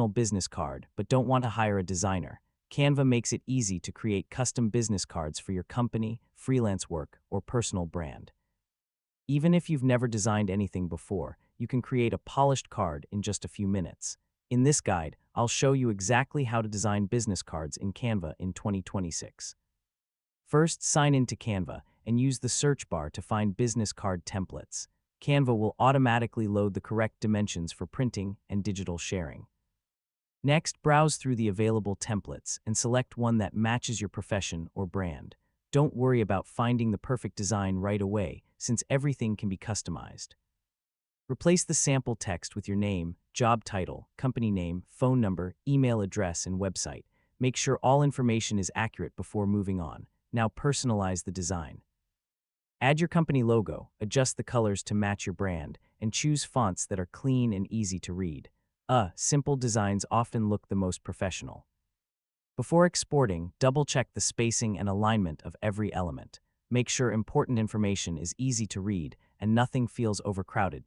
business card but don't want to hire a designer, Canva makes it easy to create custom business cards for your company, freelance work, or personal brand. Even if you've never designed anything before, you can create a polished card in just a few minutes. In this guide, I'll show you exactly how to design business cards in Canva in 2026. First, sign into Canva and use the search bar to find business card templates. Canva will automatically load the correct dimensions for printing and digital sharing. Next, browse through the available templates and select one that matches your profession or brand. Don't worry about finding the perfect design right away, since everything can be customized. Replace the sample text with your name, job title, company name, phone number, email address, and website. Make sure all information is accurate before moving on. Now personalize the design. Add your company logo, adjust the colors to match your brand, and choose fonts that are clean and easy to read. Simple designs often look the most professional. Before exporting, double-check the spacing and alignment of every element. Make sure important information is easy to read and nothing feels overcrowded.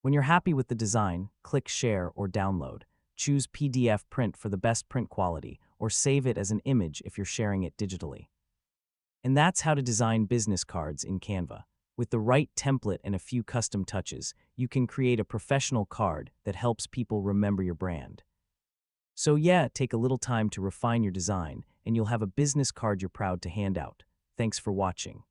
When you're happy with the design, click Share or Download. Choose PDF print for the best print quality, or save it as an image if you're sharing it digitally. And that's how to design business cards in Canva. With the right template and a few custom touches, you can create a professional card that helps people remember your brand. So take a little time to refine your design, and you'll have a business card you're proud to hand out. Thanks for watching.